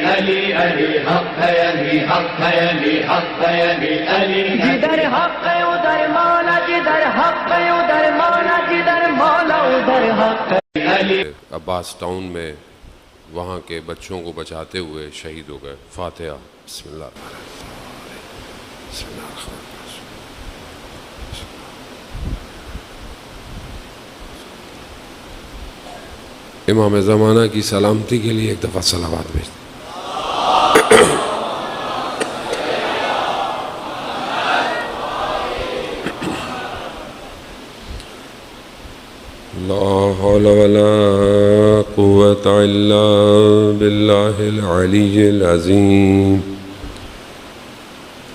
علی علی حق ہے علی حق ہے علی حق ہے علی علی جدھر حق ہے ادھر مولا جدھر حق ہے ادھر مولا جدھر مولا ادھر حق ہے علی عباس ٹاؤن میں وہاں کے بچوں کو بچاتے ہوئے شہید ہو گئے. فاتحہ. بسم اللہ بسم اللہ الرحمن الرحیم. امام زمانہ کی سلامتی کے لیے ایک دفعہ صلوات بھیج دیں. لا حول ولا قوة إلا بالله العلي العظيم.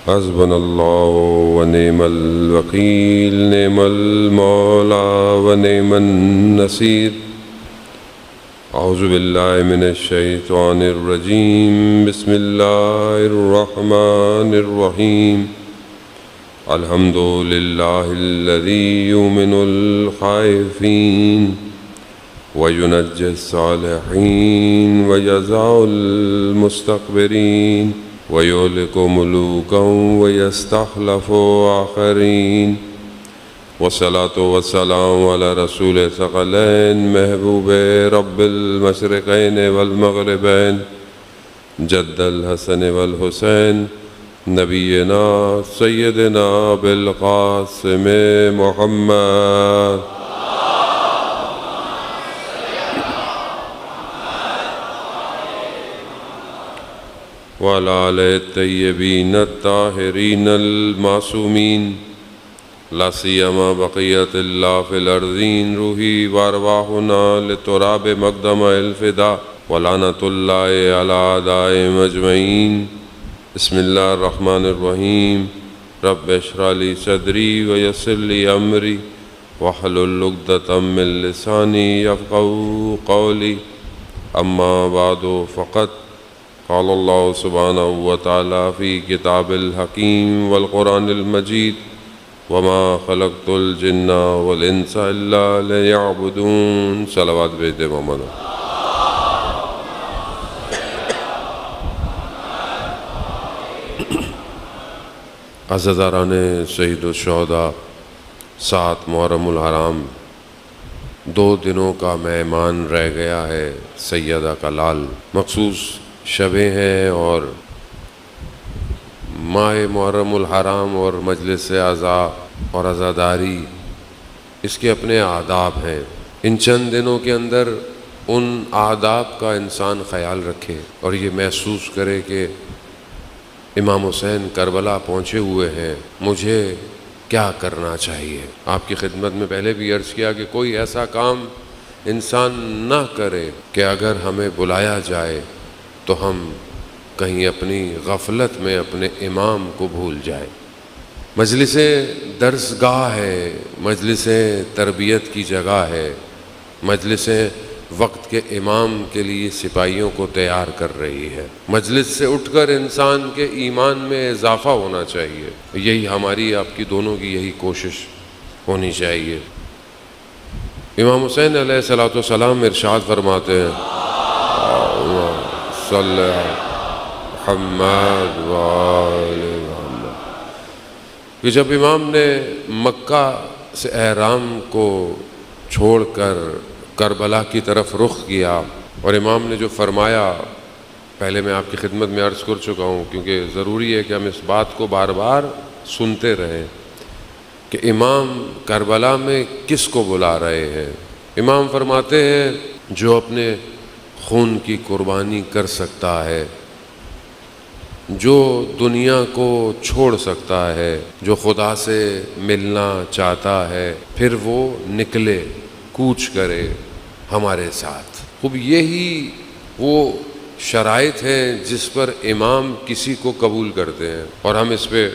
حسبنا الله ونعم الوكيل نعم المولى ونعم النصير. أعوذ بالله من الشيطان الرجيم. بسم الله الرحمن الرحيم. الحمد لله الذي يؤمن الخائفين وينجي الصالحين ويجزع المستكبرين ويهلك ملوكا ويستخلف آخرين. والصلاة والسلام على رسول الثقلين محبوب رب المشرقين والمغربين جد الحسن والحسين نبینا سیدنا بالقاسم محمد وعلى آلہ الطیبین الطاہرین المعصومین لا سیما بقیت اللہ فی الارضین. روحی وارواحنا لتراب مقدم الفدا ولعنۃ اللہ علی اعدائهم اجمعین. بسم اللہ الرحمن الرحیم. رب اشرح لی صدری ویسر لی امری واحلل عقدۃ من لسانی یفقہوا قولی. اما بعد فقد قال اللہ سبحانہ وتعالی فی کتاب الحکیم والقرآن المجید وما خلقت الجن والانس الا لیعبدون. صلوات بھیج دے محمد. عزیزاران شہید الشہداء، 7 محرم الحرام 2 دنوں کا مہمان رہ گیا ہے. سیدہ کا لال مخصوص شبیں ہیں اور ماہ محرم الحرام اور مجلس عزا اور عزاداری اس کے اپنے آداب ہیں. ان چند دنوں کے اندر ان آداب کا انسان خیال رکھے اور یہ محسوس کرے کہ امام حسین کربلا پہنچے ہوئے ہیں، مجھے کیا کرنا چاہیے. آپ کی خدمت میں پہلے بھی عرض کیا کہ کوئی ایسا کام انسان نہ کرے کہ اگر ہمیں بلایا جائے تو ہم کہیں اپنی غفلت میں اپنے امام کو بھول جائیں. مجلس درس گاہ ہے، مجلس تربیت کی جگہ ہے، مجلس وقت کے امام کے لیے سپاہیوں کو تیار کر رہی ہے. مجلس سے اٹھ کر انسان کے ایمان میں اضافہ ہونا چاہیے. یہی ہماری آپ کی دونوں کی یہی کوشش ہونی چاہیے. امام حسین علیہ الصلوۃ والسلام ارشاد فرماتے ہیں صلی محمد وآل محمد کہ جب امام نے مکہ سے احرام کو چھوڑ کر کربلا کی طرف رخ کیا اور امام نے جو فرمایا، پہلے میں آپ کی خدمت میں عرض کر چکا ہوں کیونکہ ضروری ہے کہ ہم اس بات کو بار بار سنتے رہیں کہ امام کربلا میں کس کو بلا رہے ہیں. امام فرماتے ہیں جو اپنے خون کی قربانی کر سکتا ہے، جو دنیا کو چھوڑ سکتا ہے، جو خدا سے ملنا چاہتا ہے، پھر وہ نکلے، کوچ کرے ہمارے ساتھ. خوب یہی وہ شرائط ہیں جس پر امام کسی کو قبول کرتے ہیں اور ہم اس پہ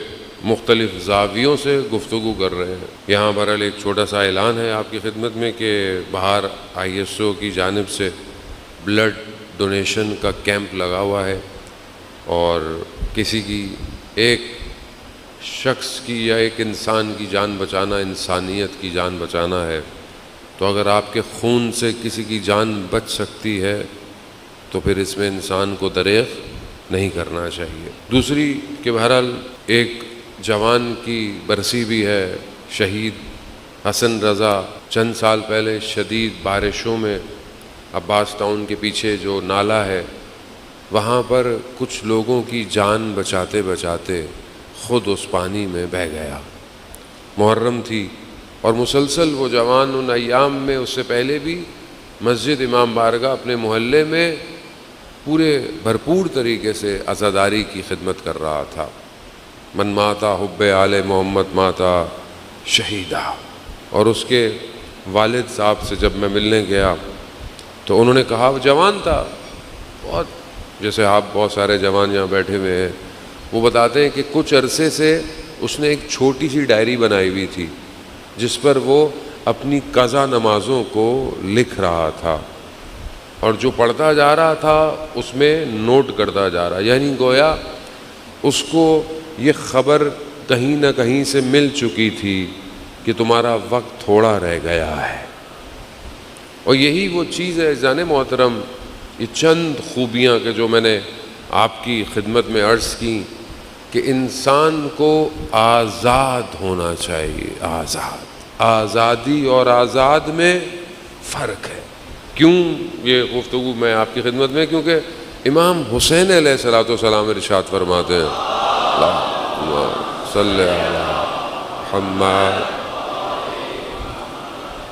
مختلف زاویوں سے گفتگو کر رہے ہیں. یہاں بہرحال ایک چھوٹا سا اعلان ہے آپ کی خدمت میں کہ باہر ISO کی جانب سے بلڈ ڈونیشن کا کیمپ لگا ہوا ہے اور کسی کی ایک شخص کی یا ایک انسان کی جان بچانا انسانیت کی جان بچانا ہے. تو اگر آپ کے خون سے کسی کی جان بچ سکتی ہے تو پھر اس میں انسان کو دریغ نہیں کرنا چاہیے۔ دوسری کہ بہرحال ایک جوان کی برسی بھی ہے، شہید حسن رضا، چند سال پہلے شدید بارشوں میں عباس ٹاؤن کے پیچھے جو نالا ہے وہاں پر کچھ لوگوں کی جان بچاتے بچاتے خود اس پانی میں بہہ گیا۔ محرم تھی اور مسلسل وہ جوان ان ایام میں، اس سے پہلے بھی مسجد امام بارگاہ اپنے محلے میں پورے بھرپور طریقے سے عزاداری کی خدمت کر رہا تھا۔ من ماتا حب آل محمد ماتا شہیدہ۔ اور اس کے والد صاحب سے جب میں ملنے گیا تو انہوں نے کہا، وہ جوان تھا بہت، جیسے آپ بہت سارے جوان یہاں بیٹھے ہوئے ہیں، وہ بتاتے ہیں کہ کچھ عرصے سے اس نے ایک چھوٹی سی ڈائری بنائی ہوئی تھی جس پر وہ اپنی قضا نمازوں کو لکھ رہا تھا، اور جو پڑھتا جا رہا تھا اس میں نوٹ کرتا جا رہا، یعنی گویا اس کو یہ خبر کہیں نہ کہیں سے مل چکی تھی کہ تمہارا وقت تھوڑا رہ گیا ہے۔ اور یہی وہ چیز ہے جان محترم، یہ چند خوبیاں کہ جو میں نے آپ کی خدمت میں عرض کی کہ انسان کو آزاد ہونا چاہیے۔ آزادی اور آزاد میں فرق ہے۔ کیوں یہ گفتگو میں آپ کی خدمت میں؟ کیونکہ امام حسین علیہ الصلوۃ والسلام ارشاد فرماتے ہیں، اللہم صلی علی محمد۔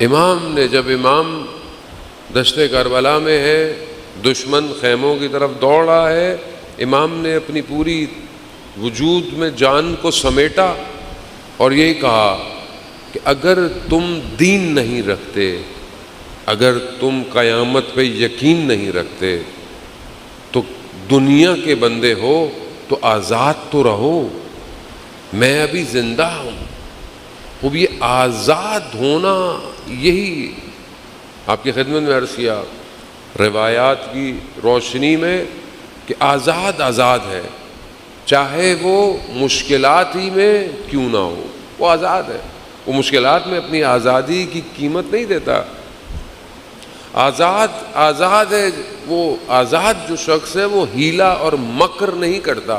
امام نے جب امام دشت کربلا میں ہے، دشمن خیموں کی طرف دوڑ رہا ہے، امام نے اپنی پوری وجود میں جان کو سمیٹا اور یہی کہا کہ اگر تم دین نہیں رکھتے، اگر تم قیامت پہ یقین نہیں رکھتے تو دنیا کے بندے ہو تو آزاد تو رہو، میں ابھی زندہ ہوں۔ اب یہ آزاد ہونا، یہی آپ کی خدمت میں عرض کیا روایات کی روشنی میں کہ آزاد ہے، چاہے وہ مشکلات ہی میں کیوں نہ ہو، وہ آزاد ہے۔ وہ مشکلات میں اپنی آزادی کی قیمت نہیں دیتا۔ آزاد ہے وہ، آزاد جو شخص ہے وہ ہیلا اور مکر نہیں کرتا،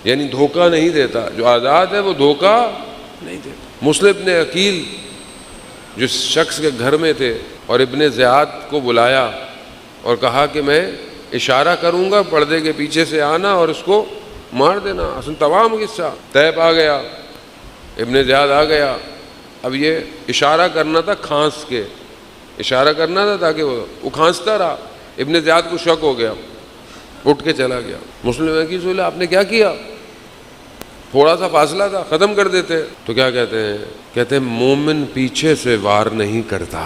یعنی دھوکہ نہیں دیتا۔ جو آزاد ہے وہ دھوکہ نہیں دیتا۔ مسلم ابن عقیل جس شخص کے گھر میں تھے اور ابن زیاد کو بلایا اور کہا کہ میں اشارہ کروں گا، پردے کے پیچھے سے آنا اور اس کو مار دینا۔ اصل تمام قصہ طیب آ گیا، ابن زیاد آ گیا۔ اب یہ اشارہ کرنا تھا، کھانس کے اشارہ کرنا تھا تاکہ وہ کھانستا رہا۔ ابن زیاد کو شک ہو گیا، اٹھ کے چلا گیا۔ مسلم عقیل سے بولا، آپ نے کیا کیا؟ تھوڑا سا فاصلہ تھا، ختم کر دیتے۔ تو کیا کہتے ہیں مومن پیچھے سے وار نہیں کرتا،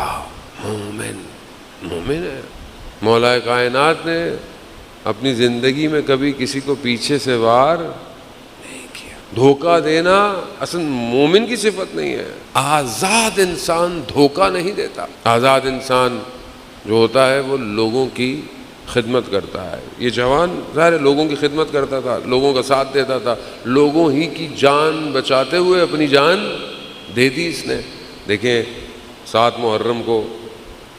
مومن ہے۔ مولا کائنات نے اپنی زندگی میں کبھی کسی کو پیچھے سے وار نہیں کیا۔ دھوکہ دینا اصل مومن کی صفت نہیں ہے۔ آزاد انسان دھوکہ نہیں دیتا۔ آزاد انسان جو ہوتا ہے وہ لوگوں کی خدمت کرتا ہے۔ یہ جوان ظاہر لوگوں کی خدمت کرتا تھا، لوگوں کا ساتھ دیتا تھا، لوگوں ہی کی جان بچاتے ہوئے اپنی جان دے دی اس نے۔ دیکھیں 7 محرم کو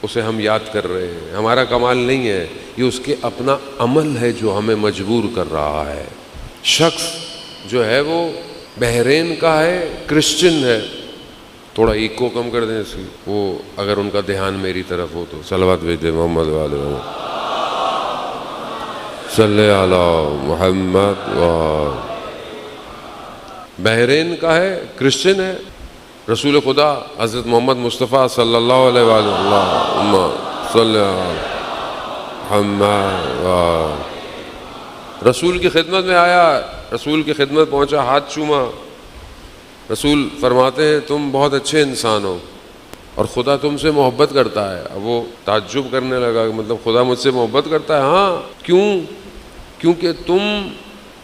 اسے ہم یاد کر رہے ہیں، ہمارا کمال نہیں ہے، یہ اس کے اپنا عمل ہے جو ہمیں مجبور کر رہا ہے۔ شخص جو ہے وہ بحرین کا ہے، کرسچن ہے، تھوڑا ایکو کم کر دیں اس کی، وہ اگر ان کا دھیان میری طرف ہو تو صلوات بھیج دیں محمد والے صلی علی محمد۔ بحرین کا ہے، کرسچن ہے، رسول خدا حضرت محمد مصطفیٰ صلی اللہ علیہ وآلہ اللہم صلی علی محمد۔ رسول کی خدمت میں آیا، رسول کی خدمت پہنچا، ہاتھ چوما۔ رسول فرماتے ہیں تم بہت اچھے انسان ہو اور خدا تم سے محبت کرتا ہے۔ اب وہ تعجب کرنے لگا کہ مطلب خدا مجھ سے محبت کرتا ہے؟ ہاں، کیوں؟ کیونکہ تم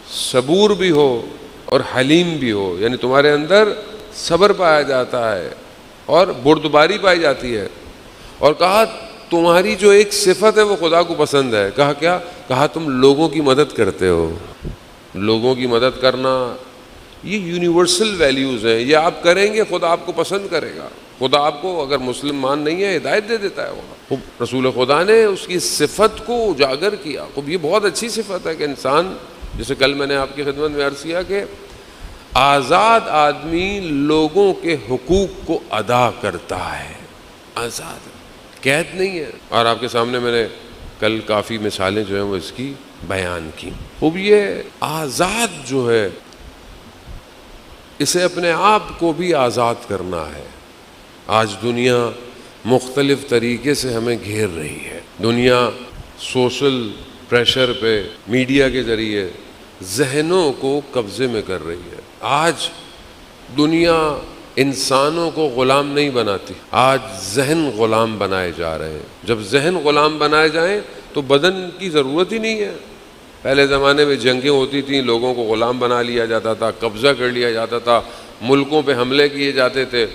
صبور بھی ہو اور حلیم بھی ہو، یعنی تمہارے اندر صبر پایا جاتا ہے اور بردباری پائی جاتی ہے۔ اور کہا تمہاری جو ایک صفت ہے وہ خدا کو پسند ہے۔ کہا کیا؟ کہا تم لوگوں کی مدد کرتے ہو۔ لوگوں کی مدد کرنا یہ یونیورسل ویلیوز ہیں، یہ آپ کریں گے خدا آپ کو پسند کرے گا۔ خدا آپ کو اگر مسلمان نہیں ہے ہدایت دے دیتا ہے وہاں. رسول خدا نے اس کی صفت کو اجاگر کیا. خوب یہ بہت اچھی صفت ہے کہ انسان، جیسے کل میں نے آپ کی خدمت میں عرض کیا کہ آزاد آدمی لوگوں کے حقوق کو ادا کرتا ہے، آزاد، قید نہیں ہے. اور آپ کے سامنے میں نے کل کافی مثالیں جو ہیں وہ اس کی بیان کی. خوب یہ آزاد جو ہے اسے اپنے آپ کو بھی آزاد کرنا ہے. آج دنیا مختلف طریقے سے ہمیں گھیر رہی ہے. دنیا سوشل پریشر پہ میڈیا کے ذریعے ذہنوں کو قبضے میں کر رہی ہے. آج دنیا انسانوں کو غلام نہیں بناتی، آج ذہن غلام بنائے جا رہے ہیں. جب ذہن غلام بنائے جائیں تو بدن کی ضرورت ہی نہیں ہے. پہلے زمانے میں جنگیں ہوتی تھیں، لوگوں کو غلام بنا لیا جاتا تھا، قبضہ کر لیا جاتا تھا، ملکوں پہ حملے کیے جاتے تھے،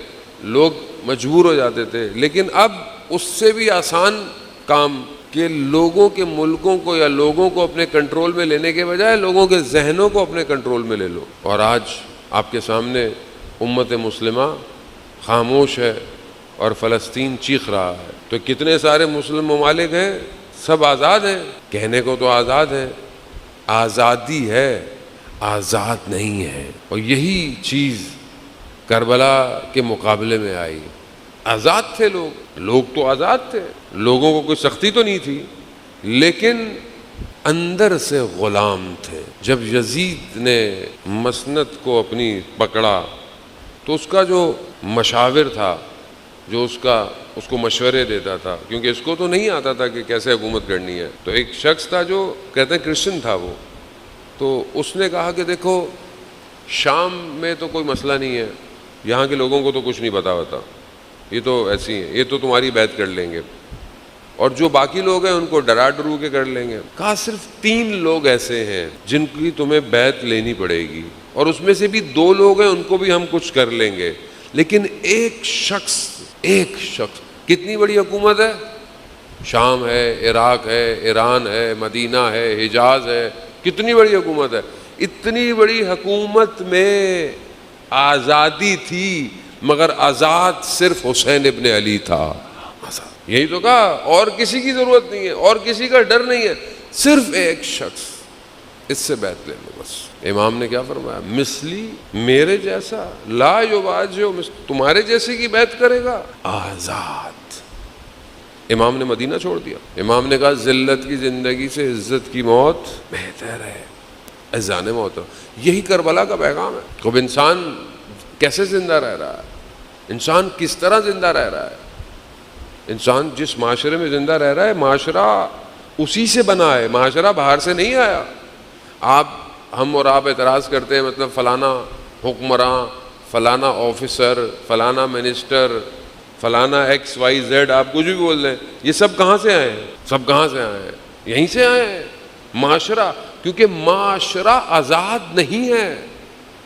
لوگ مجبور ہو جاتے تھے. لیکن اب اس سے بھی آسان کام کہ لوگوں کے ملکوں کو یا لوگوں کو اپنے کنٹرول میں لینے کے بجائے لوگوں کے ذہنوں کو اپنے کنٹرول میں لے لو. اور آج آپ کے سامنے امت مسلمہ خاموش ہے اور فلسطین چیخ رہا ہے. تو کتنے سارے مسلم ممالک ہیں، سب آزاد ہیں، کہنے کو تو آزاد ہیں، آزادی ہے، آزاد نہیں ہے. اور یہی چیز کربلا کے مقابلے میں آئی. آزاد تھے لوگ تو آزاد تھے، لوگوں کو کوئی سختی تو نہیں تھی، لیکن اندر سے غلام تھے. جب یزید نے مسند کو اپنی پکڑا تو اس کا جو مشاور تھا، جو اس کو مشورے دیتا تھا، کیونکہ اس کو تو نہیں آتا تھا کہ کیسے حکومت کرنی ہے، تو ایک شخص تھا جو کہتے ہیں کرسچن تھا وہ. تو اس نے کہا کہ دیکھو شام میں تو کوئی مسئلہ نہیں ہے، یہاں کے لوگوں کو تو کچھ نہیں پتا ہوتا، یہ تو ایسی ہیں، یہ تو تمہاری بیعت کر لیں گے، اور جو باقی لوگ ہیں ان کو ڈرا ڈرو کے کر لیں گے. کہا صرف 3 لوگ ایسے ہیں جن کی تمہیں بیعت لینی پڑے گی، اور اس میں سے بھی 2 لوگ ہیں ان کو بھی ہم کچھ کر لیں گے، لیکن ایک شخص کتنی بڑی حکومت ہے، شام ہے، عراق ہے، ایران ہے، مدینہ ہے، حجاز ہے، کتنی بڑی حکومت ہے. اتنی بڑی حکومت میں آزادی تھی، مگر آزاد صرف حسین ابن علی تھا. یہی تو کہا، اور کسی کی ضرورت نہیں ہے، اور کسی کا ڈر نہیں ہے، صرف ایک شخص، اس سے بیعت لے لو بس. امام نے کیا فرمایا؟ مثلی، میرے جیسا، لا یواجہ، تمہارے جیسے کی بیعت کرے گا، آزاد. امام نے مدینہ چھوڑ دیا. امام نے کہا ذلت کی زندگی سے عزت کی موت بہتر ہے. اذان موت، یہی کربلا کا پیغام ہے. اب انسان کیسے زندہ رہ رہا ہے، انسان کس طرح زندہ رہ رہا ہے. انسان جس معاشرے میں زندہ رہ رہا ہے، معاشرہ اسی سے بنا ہے، معاشرہ باہر سے نہیں آیا. ہم اور آپ اعتراض کرتے ہیں مطلب فلانا حکمراں، فلانا آفیسر، فلانا منسٹر، فلانا XYZ، آپ کچھ بھی بول دیں، یہ سب کہاں سے آئے ہیں؟ سب کہاں سے آئے ہیں؟ یہیں سے آئے ہیں. معاشرہ، کیونکہ معاشرہ آزاد نہیں ہے،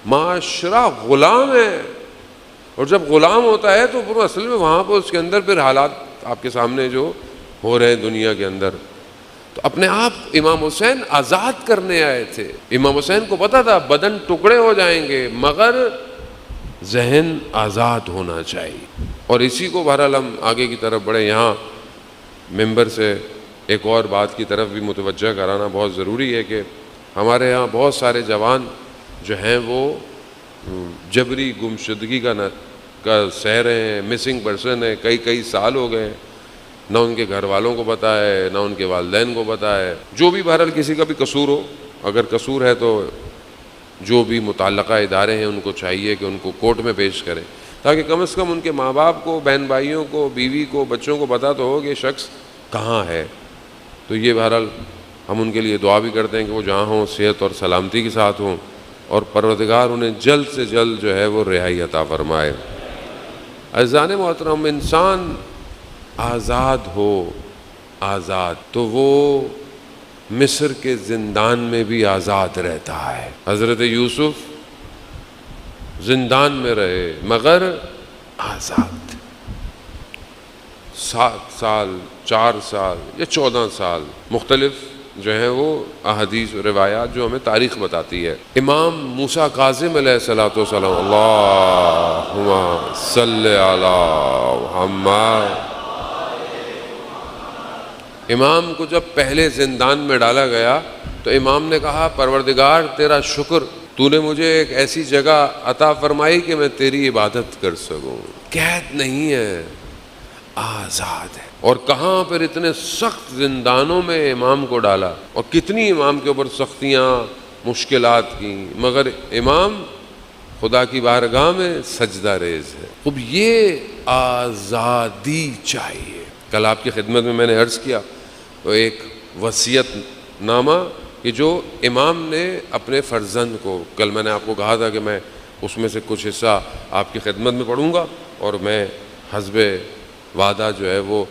معاشرہ غلام ہے. اور جب غلام ہوتا ہے تو پھر اصل میں وہاں پر اس کے اندر پھر حالات آپ کے سامنے جو ہو رہے ہیں دنیا کے اندر. تو اپنے آپ امام حسین آزاد کرنے آئے تھے. امام حسین کو پتا تھا بدن ٹکڑے ہو جائیں گے مگر ذہن آزاد ہونا چاہیے. اور اسی کو بہرحال ہم آگے کی طرف بڑھے. یہاں ممبر سے ایک اور بات کی طرف بھی متوجہ کرانا بہت ضروری ہے کہ ہمارے یہاں بہت سارے جوان جو ہیں وہ جبری گمشدگی کا سہ رہے ہیں، مسنگ پرسن ہے، کئی سال ہو گئے. نہ ان کے گھر والوں کو پتہ ہے، نہ ان کے والدین کو پتہ ہے. جو بھی بہرحال کسی کا بھی قصور ہو، اگر قصور ہے تو جو بھی متعلقہ ادارے ہیں ان کو چاہیے کہ ان کو کورٹ میں پیش کریں، تاکہ کم از کم ان کے ماں باپ کو، بہن بھائیوں کو، بیوی کو، بچوں کو پتہ تو ہو کہ یہ شخص کہاں ہے. تو یہ بہرحال ہم ان کے لیے دعا بھی کرتے ہیں کہ وہ جہاں ہوں صحت اور سلامتی کے ساتھ ہوں، اور پروردگار انہیں جلد سے جلد جو ہے وہ رہائی عطا فرمائے. عزیزان محترم، انسان آزاد ہو، آزاد تو وہ مصر کے زندان میں بھی آزاد رہتا ہے. حضرت یوسف زندان میں رہے مگر آزاد. 7 سال، 4 سال یا 14 سال، مختلف جو ہیں وہ احادیث و روایات جو ہمیں تاریخ بتاتی ہے. امام موسیٰ کاظم علیہ الصلوۃ والسلام، اللہم صلی علی محمد، امام کو جب پہلے زندان میں ڈالا گیا تو امام نے کہا پروردگار تیرا شکر، تو نے مجھے ایک ایسی جگہ عطا فرمائی کہ میں تیری عبادت کر سکوں. قید نہیں ہے، آزاد ہے. اور کہاں پر اتنے سخت زندانوں میں امام کو ڈالا اور کتنی امام کے اوپر سختیاں مشکلات کی، مگر امام خدا کی بارگاہ میں سجدہ ریز ہے. اب یہ آزادی چاہیے. کل آپ کی خدمت میں نے عرض کیا تو ایک وصیت نامہ کہ جو امام نے اپنے فرزند کو، کل میں نے آپ کو کہا تھا کہ میں اس میں سے کچھ حصہ آپ کی خدمت میں پڑھوں گا اور میں حسب وعدہ جو ہے وہ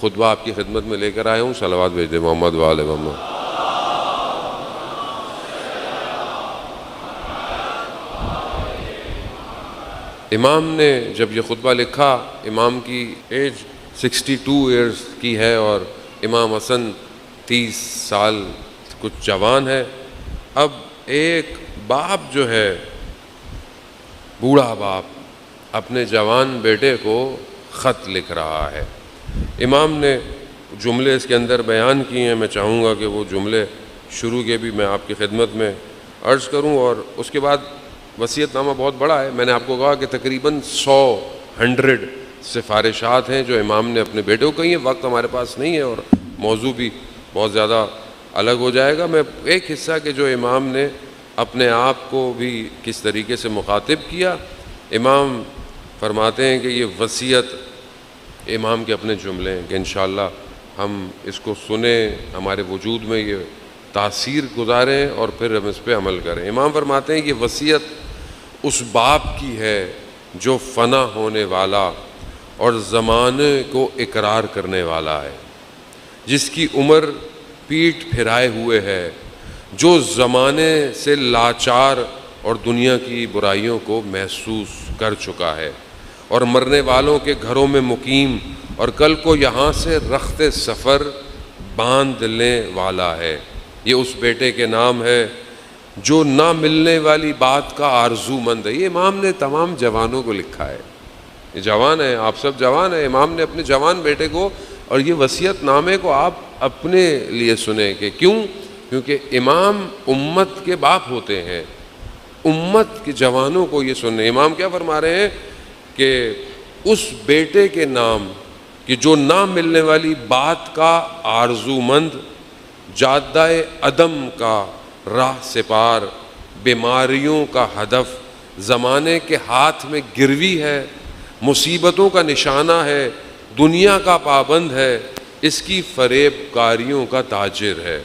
خطبہ آپ کی خدمت میں لے کر آیا ہوں. صلوات بھیج دے محمد و آل محمد. امام نے جب یہ خطبہ لکھا، امام کی ایج 62 ایئرز کی ہے اور امام حسن 30 سال کچھ جوان ہے. اب ایک باپ جو ہے، بوڑھا باپ، اپنے جوان بیٹے کو خط لکھ رہا ہے. امام نے جملے اس کے اندر بیان کیے ہیں، میں چاہوں گا کہ وہ جملے شروع کے بھی میں آپ کی خدمت میں عرض کروں. اور اس کے بعد وصیت نامہ بہت بڑا ہے. میں نے آپ کو کہا کہ تقریباً 100 سفارشات ہیں جو امام نے اپنے بیٹے کو کہی ہیں. وقت ہمارے پاس نہیں ہے اور موضوع بھی بہت زیادہ الگ ہو جائے گا. میں ایک حصہ کہ جو امام نے اپنے آپ کو بھی کس طریقے سے مخاطب کیا. امام فرماتے ہیں کہ یہ وصیت امام کے اپنے جملے ہیں کہ انشاءاللہ ہم اس کو سنیں، ہمارے وجود میں یہ تاثیر گزاریں اور پھر ہم اس پہ عمل کریں. امام فرماتے ہیں کہ وصیت اس باپ کی ہے جو فنا ہونے والا اور زمانے کو اقرار کرنے والا ہے، جس کی عمر پیٹھ پھرائے ہوئے ہے، جو زمانے سے لاچار اور دنیا کی برائیوں کو محسوس کر چکا ہے اور مرنے والوں کے گھروں میں مقیم اور کل کو یہاں سے رخت سفر باندھنے والا ہے. یہ اس بیٹے کے نام ہے جو نہ ملنے والی بات کا آرزو مند ہے. یہ امام نے تمام جوانوں کو لکھا ہے. یہ جوان ہیں، آپ سب جوان ہیں. امام نے اپنے جوان بیٹے کو، اور یہ وصیت نامے کو آپ اپنے لیے سنیں کہ کیوں؟ کیونکہ امام امت کے باپ ہوتے ہیں. امت کے جوانوں کو یہ سنیں. امام کیا فرما رہے ہیں کہ اس بیٹے کے نام کہ جو نہ ملنے والی بات کا آرزو مند، جادہ عدم کا راہ سپار، بیماریوں کا ہدف، زمانے کے ہاتھ میں گروی ہے، مصیبتوں کا نشانہ ہے، دنیا کا پابند ہے، اس کی فریب کاریوں کا تاجر ہے،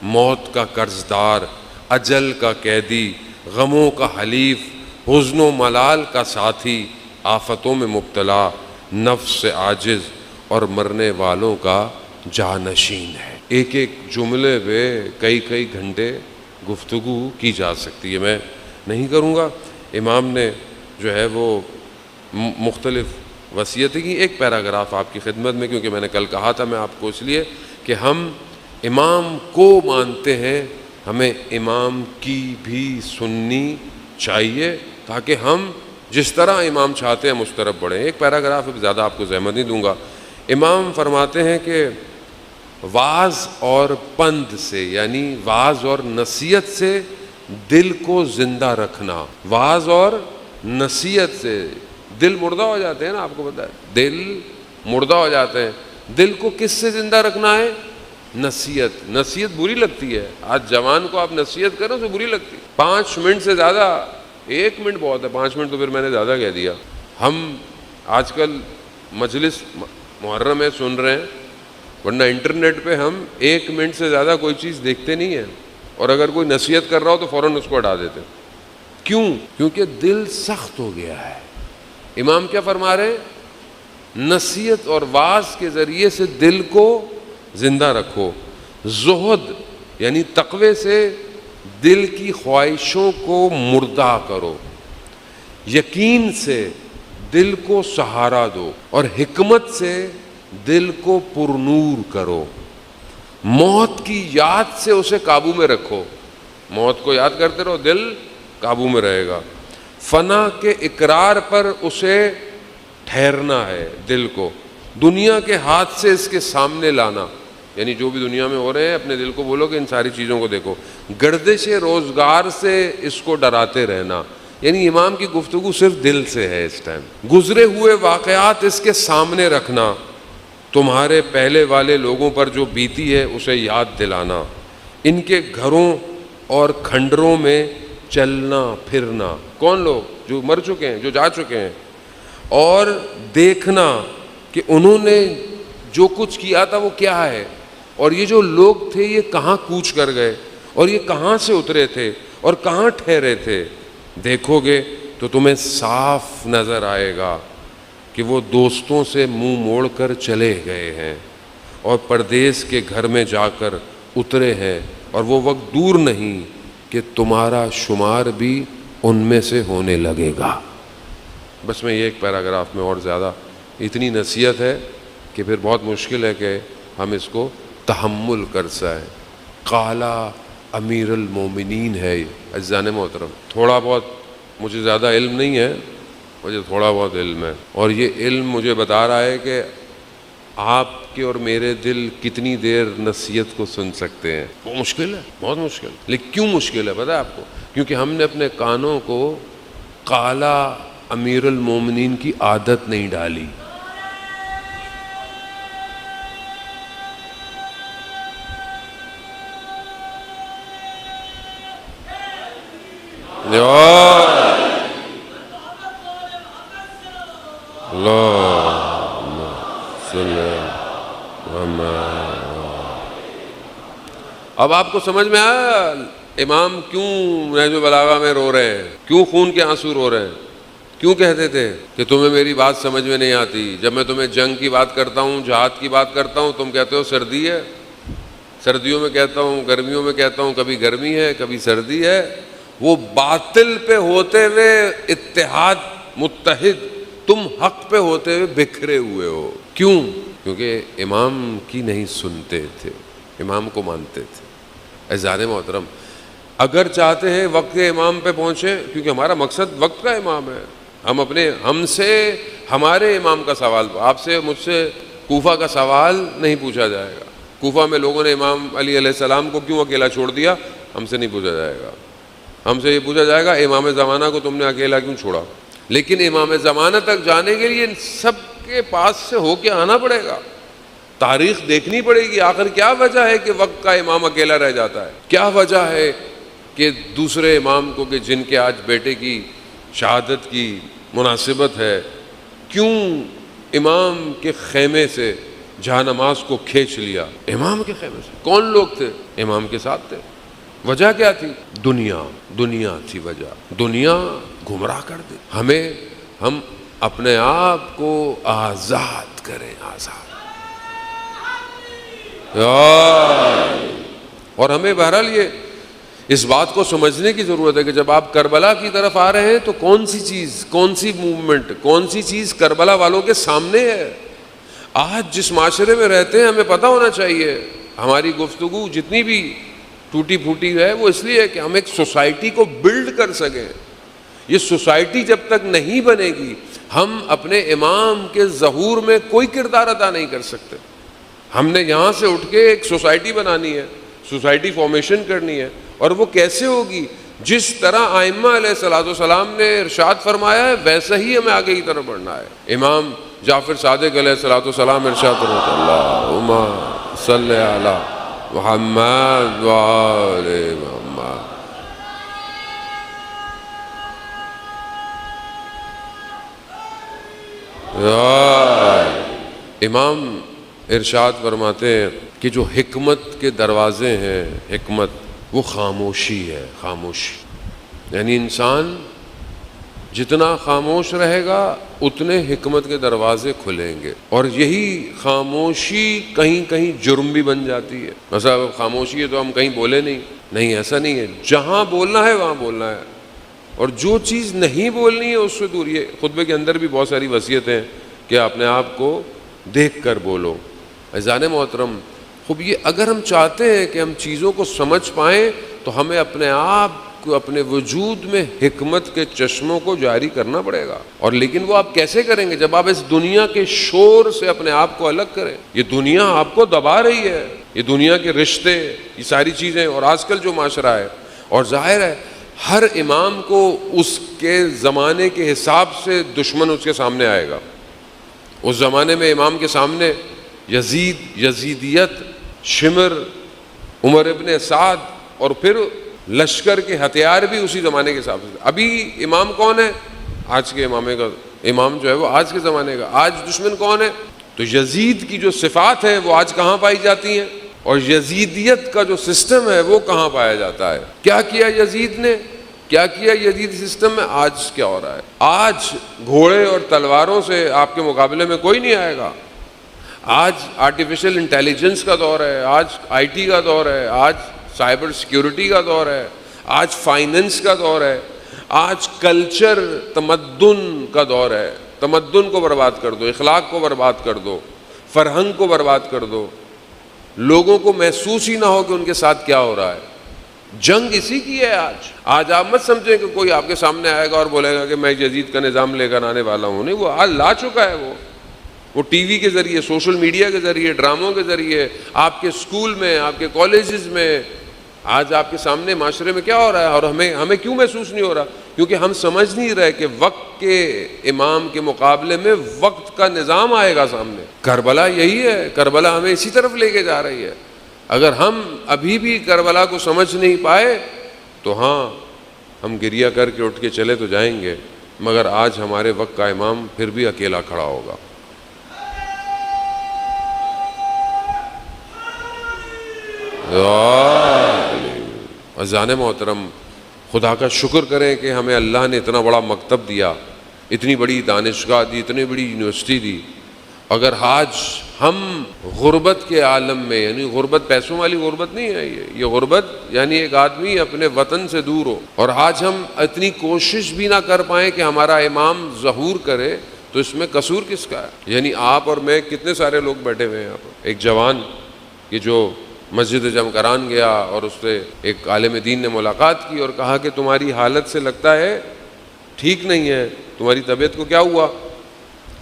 موت کا قرضدار، اجل کا قیدی، غموں کا حلیف، حزن و ملال کا ساتھی، آفتوں میں مبتلا، نفس سے عاجز اور مرنے والوں کا جانشین ہے. ایک ایک جملے پہ کئی کئی گھنٹے گفتگو کی جا سکتی ہے، میں نہیں کروں گا. امام نے جو ہے وہ مختلف وصیتیں کی. ایک پیراگراف آپ کی خدمت میں، کیونکہ میں نے کل کہا تھا میں آپ کو اس لیے کہ ہم امام کو مانتے ہیں، ہمیں امام کی بھی سننی چاہیے تاکہ ہم جس طرح امام چاہتے ہیں ہم اس طرف بڑھیں. ایک پیراگراف زیادہ آپ کو زحمت نہیں دوں گا. امام فرماتے ہیں کہ واعظ اور پند سے، یعنی واعظ اور نصیحت سے دل کو زندہ رکھنا. واعظ اور نصیحت سے دل مردہ ہو جاتے ہیں نا، آپ کو پتہ ہے دل مردہ ہو جاتے ہیں. دل کو کس سے زندہ رکھنا ہے؟ نصیحت. نصیحت بری لگتی ہے. آج جوان کو آپ نصیحت کرو تو بری لگتی ہے. 5 منٹ سے زیادہ، 1 منٹ بہت ہے، 5 منٹ تو پھر میں نے زیادہ کہہ دیا. ہم آج کل مجلس محرم میں سن رہے ہیں، ورنہ انٹرنیٹ پہ ہم 1 منٹ سے زیادہ کوئی چیز دیکھتے نہیں ہیں، اور اگر کوئی نصیحت کر رہا ہو تو فوراً اس کو ہٹا دیتے. کیوں؟ کیونکہ دل سخت ہو گیا ہے. امام کیا فرما رہے ہیں؟ نصیحت اور واعظ کے ذریعے سے دل کو زندہ رکھو. زہد یعنی تقوی سے دل کی خواہشوں کو مردہ کرو. یقین سے دل کو سہارا دو اور حکمت سے دل کو پرنور کرو. موت کی یاد سے اسے قابو میں رکھو، موت کو یاد کرتے رہو، دل قابو میں رہے گا۔ فنا کے اقرار پر اسے ٹھہرنا ہے، دل کو دنیا کے ہاتھ سے اس کے سامنے لانا، یعنی جو بھی دنیا میں ہو رہے ہیں اپنے دل کو بولو کہ ان ساری چیزوں کو دیکھو، گردش روزگار سے اس کو ڈراتے رہنا، یعنی امام کی گفتگو صرف دل سے ہے اس ٹائم۔ گزرے ہوئے واقعات اس کے سامنے رکھنا، تمہارے پہلے والے لوگوں پر جو بیتی ہے اسے یاد دلانا، ان کے گھروں اور کھنڈروں میں چلنا پھرنا، کون لوگ؟ جو مر چکے ہیں، جو جا چکے ہیں، اور دیکھنا کہ انہوں نے جو کچھ کیا تھا وہ کیا ہے، اور یہ جو لوگ تھے یہ کہاں کوچ کر گئے، اور یہ کہاں سے اترے تھے اور کہاں ٹھہرے تھے۔ دیکھو گے تو تمہیں صاف نظر آئے گا کہ وہ دوستوں سے منہ موڑ کر چلے گئے ہیں اور پردیس کے گھر میں جا کر اترے ہیں، اور وہ وقت دور نہیں کہ تمہارا شمار بھی ان میں سے ہونے لگے گا۔ بس میں یہ ایک پیراگراف میں، اور زیادہ اتنی نصیحت ہے کہ پھر بہت مشکل ہے کہ ہم اس کو تحمل کر سکیں۔ قالا امیر المومنین ہے یہ، عزیزان محترم، تھوڑا بہت مجھے زیادہ علم نہیں ہے، مجھے تھوڑا بہت علم ہے، اور یہ علم مجھے بتا رہا ہے کہ آپ کے اور میرے دل کتنی دیر نصیحت کو سن سکتے ہیں۔ وہ مشکل ہے، بہت مشکل۔ لیکن کیوں مشکل ہے پتہ ہے آپ کو؟ کیونکہ ہم نے اپنے کانوں کو قالا امیر المومنین کی عادت نہیں ڈالی۔ اب آپ کو سمجھ میں آیا امام کیوں نہج البلاغہ میں رو رہے ہیں، کیوں خون کے آنسو رو رہے ہیں؟ کیوں کہتے تھے کہ تمہیں میری بات سمجھ میں نہیں آتی؟ جب میں تمہیں جنگ کی بات کرتا ہوں، جہاد کی بات کرتا ہوں، تم کہتے ہو سردی ہے، سردیوں میں کہتا ہوں، گرمیوں میں کہتا ہوں، کبھی گرمی ہے کبھی سردی ہے۔ وہ باطل پہ ہوتے ہوئے اتحاد متحد، تم حق پہ ہوتے ہوئے بکھرے ہوئے ہو۔ کیوں؟ کیونکہ امام کی نہیں سنتے تھے، امام کو مانتے تھے۔ عزیزان محترم، اگر چاہتے ہیں وقت کے امام پہ پہنچے، کیونکہ ہمارا مقصد وقت کا امام ہے، ہم سے ہمارے امام کا سوال، آپ سے مجھ سے کوفہ کا سوال نہیں پوچھا جائے گا۔ کوفہ میں لوگوں نے امام علی علیہ السلام کو کیوں اکیلا چھوڑ دیا، ہم سے نہیں پوچھا جائے گا۔ ہم سے یہ پوچھا جائے گا امام زمانہ کو تم نے اکیلا کیوں چھوڑا۔ لیکن امام زمانہ تک جانے کے لیے سب کے پاس سے ہو کے آنا پڑے گا، تاریخ دیکھنی پڑے گی، آخر کیا وجہ ہے کہ وقت کا امام اکیلا رہ جاتا ہے، کیا وجہ ہے کہ دوسرے امام کو، کہ جن کے آج بیٹے کی شہادت کی مناسبت ہے، کیوں امام کے خیمے سے جہاں نماز کو کھینچ لیا؟ امام کے خیمے سے کون لوگ تھے؟ امام کے ساتھ تھے۔ وجہ کیا تھی؟ دنیا تھی وجہ، دنیا گمراہ کر دے ہمیں، ہم اپنے آپ کو آزاد کریں، آزاد۔ اور ہمیں بہرحال یہ اس بات کو سمجھنے کی ضرورت ہے کہ جب آپ کربلا کی طرف آ رہے ہیں تو کون سی چیز، کون سی موومنٹ، کون سی چیز کربلا والوں کے سامنے ہے۔ آج جس معاشرے میں رہتے ہیں ہمیں پتہ ہونا چاہیے، ہماری گفتگو جتنی بھی ٹوٹی پھوٹی ہے وہ اس لیے کہ ہم ایک سوسائٹی کو بلڈ کر سکیں۔ یہ سوسائٹی جب تک نہیں بنے گی ہم اپنے امام کے ظہور میں کوئی کردار ادا نہیں کر سکتے۔ ہم نے یہاں سے اٹھ کے ایک سوسائٹی بنانی ہے، سوسائٹی فارمیشن کرنی ہے، اور وہ کیسے ہوگی؟ جس طرح آئمہ علیہ الصلوۃ والسلام نے ارشاد فرمایا ہے ویسا ہی ہمیں آگے کی طرف بڑھنا ہے۔ امام جعفر صادق علیہ الصلوۃ والسلام ارشاد فرماتے ہیں اللہم صلی علی محمد وآل محمد۔ امام ارشاد فرماتے ہیں کہ جو حکمت کے دروازے ہیں، حکمت وہ خاموشی ہے، خاموشی، یعنی انسان جتنا خاموش رہے گا اتنے حکمت کے دروازے کھلیں گے، اور یہی خاموشی کہیں کہیں جرم بھی بن جاتی ہے۔ مثلا خاموشی ہے تو ہم کہیں بولے نہیں، ایسا نہیں ہے، جہاں بولنا ہے وہاں بولنا ہے، اور جو چیز نہیں بولنی ہے اس سے دور۔ یہ خطبے کے اندر بھی بہت ساری وصیتیں کہ اپنے آپ کو دیکھ کر بولو۔ عزیزان محترم، خوب یہ اگر ہم چاہتے ہیں کہ ہم چیزوں کو سمجھ پائیں تو ہمیں اپنے آپ کو اپنے وجود میں حکمت کے چشموں کو جاری کرنا پڑے گا. اور لیکن وہ آپ کیسے کریں گے؟ جب آپ اس دنیا کے شور سے اپنے آپ کو الگ کریں. یہ دنیا آپ کو دبا رہی ہے, یہ دنیا کے رشتے, یہ ساری چیزیں, اور آج کل جو معاشرہ ہے. اور ظاہر ہے ہر امام کو اس کے زمانے کے حساب سے دشمن اس کے سامنے آئے گا. اس زمانے میں امام کے سامنے یزید, یزیدیت, شمر, عمر ابن سعد, اور پھر لشکر کے ہتھیار بھی اسی زمانے کے حساب سے. ابھی امام کون ہے؟ آج کے امام جو ہے وہ آج کے زمانے کا. آج دشمن کون ہے؟ تو یزید کی جو صفات ہیں وہ آج کہاں پائی جاتی ہیں, اور یزیدیت کا جو سسٹم ہے وہ کہاں پایا جاتا ہے. کیا کیا یزید نے, کیا کیا یزید سسٹم میں؟ آج کیا ہو رہا ہے؟ آج گھوڑے اور تلواروں سے آپ کے مقابلے میں کوئی نہیں آئے گا. آج آرٹیفیشل انٹیلیجنس کا دور ہے, آج آئی ٹی کا دور ہے, آج سائبر سیکیورٹی کا دور ہے, آج فائننس کا دور ہے, آج کلچر تمدن کا دور ہے. تمدن کو برباد کر دو, اخلاق کو برباد کر دو, فرہنگ کو برباد کر دو, لوگوں کو محسوس ہی نہ ہو کہ ان کے ساتھ کیا ہو رہا ہے. جنگ اسی کی ہے آج آپ مت سمجھیں کہ کوئی آپ کے سامنے آئے گا اور بولے گا کہ میں یزید کا نظام لے کر آنے والا ہوں. نہیں, وہ آج لا چکا ہے. وہ ٹی وی کے ذریعے, سوشل میڈیا کے ذریعے, ڈراموں کے ذریعے, آپ کے اسکول میں, آپ کے کالجز میں, آج آپ کے سامنے معاشرے میں کیا ہو رہا ہے. اور ہمیں کیوں محسوس نہیں ہو رہا؟ کیونکہ ہم سمجھ نہیں رہے کہ وقت کے امام کے مقابلے میں وقت کا نظام آئے گا سامنے. کربلا یہی ہے, کربلا ہمیں اسی طرف لے کے جا رہی ہے. اگر ہم ابھی بھی کربلا کو سمجھ نہیں پائے تو ہاں, ہم گریہ کر کے اٹھ کے چلے تو جائیں گے, مگر آج ہمارے وقت کا امام پھر بھی اکیلا کھڑا ہوگا. عزیزان محترم, خدا کا شکر کریں کہ ہمیں اللہ نے اتنا بڑا مکتب دیا, اتنی بڑی دانشگاہ دی, اتنی بڑی یونیورسٹی دی. اگر آج ہم غربت کے عالم میں, یعنی غربت پیسوں والی غربت نہیں ہے, یہ غربت یعنی ایک آدمی اپنے وطن سے دور ہو, اور آج ہم اتنی کوشش بھی نہ کر پائیں کہ ہمارا امام ظہور کرے, تو اس میں قصور کس کا ہے؟ یعنی آپ اور میں, کتنے سارے لوگ بیٹھے ہوئے ہیں یہاں پر. ایک جوان یہ جو مسجد جمکران گیا اور اس سے ایک عالم دین نے ملاقات کی اور کہا کہ تمہاری حالت سے لگتا ہے ٹھیک نہیں ہے, تمہاری طبیعت کو کیا ہوا؟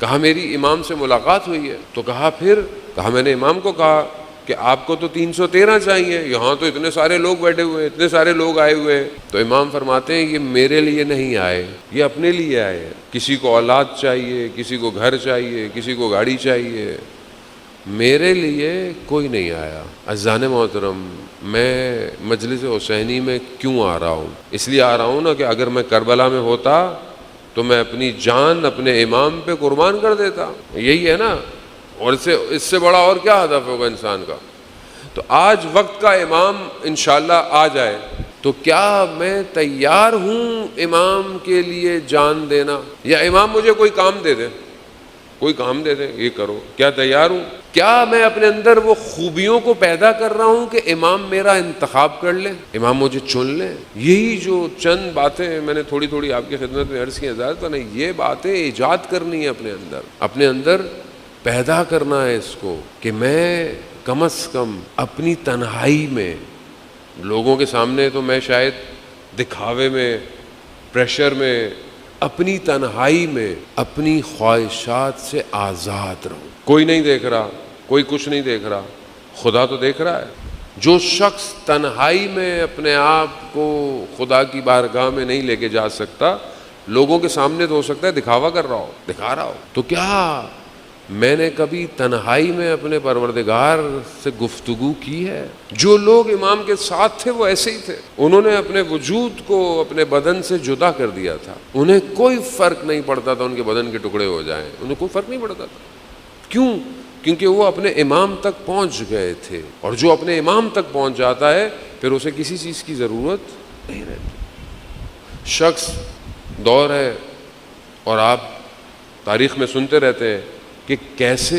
کہا میری امام سے ملاقات ہوئی ہے. تو کہا پھر؟ کہا میں نے امام کو کہا کہ آپ کو تو 313 چاہیے, یہاں تو اتنے سارے لوگ بیٹھے ہوئے, اتنے سارے لوگ آئے ہوئے ہیں. تو امام فرماتے ہیں یہ میرے لیے نہیں آئے, یہ اپنے لیے آئے ہیں. کسی کو اولاد چاہیے, کسی کو گھر چاہیے, کسی کو گاڑی چاہیے, میرے لیے کوئی نہیں آیا. عزیزان محترم, میں مجلس حسینی میں کیوں آ رہا ہوں؟ اس لیے آ رہا ہوں نا کہ اگر میں کربلا میں ہوتا تو میں اپنی جان اپنے امام پہ قربان کر دیتا. یہی ہے نا, اور اس سے بڑا اور کیا ہدف ہوگا انسان کا؟ تو آج وقت کا امام انشاءاللہ آ جائے تو کیا میں تیار ہوں امام کے لیے جان دینا؟ یا امام مجھے کوئی کام دے دے, کوئی کام دے دیں, یہ کرو, کیا تیار ہوں؟ کیا میں اپنے اندر وہ خوبیوں کو پیدا کر رہا ہوں کہ امام میرا انتخاب کر لیں, امام مجھے چن لیں؟ یہی جو چند باتیں میں نے تھوڑی تھوڑی آپ کی خدمت میں عرض کی, حضرت تو نہیں, یہ باتیں ایجاد کرنی ہے اپنے اندر پیدا کرنا ہے اس کو کہ میں کم از کم اپنی تنہائی میں, لوگوں کے سامنے تو میں شاید دکھاوے میں, پریشر میں, اپنی تنہائی میں اپنی خواہشات سے آزاد رہوں. کوئی نہیں دیکھ رہا, کوئی کچھ نہیں دیکھ رہا, خدا تو دیکھ رہا ہے. جو شخص تنہائی میں اپنے آپ کو خدا کی بارگاہ میں نہیں لے کے جا سکتا, لوگوں کے سامنے تو ہو سکتا ہے دکھاوا کر رہا ہو, دکھا رہا ہو. تو کیا میں نے کبھی تنہائی میں اپنے پروردگار سے گفتگو کی ہے؟ جو لوگ امام کے ساتھ تھے وہ ایسے ہی تھے, انہوں نے اپنے وجود کو اپنے بدن سے جدا کر دیا تھا. انہیں کوئی فرق نہیں پڑتا تھا ان کے بدن کے ٹکڑے ہو جائیں, انہیں کوئی فرق نہیں پڑتا تھا. کیوں؟ کیونکہ وہ اپنے امام تک پہنچ گئے تھے, اور جو اپنے امام تک پہنچ جاتا ہے پھر اسے کسی چیز کی ضرورت نہیں رہتی. شخص دور ہے, اور آپ تاریخ میں سنتے رہتے ہیں کہ کیسے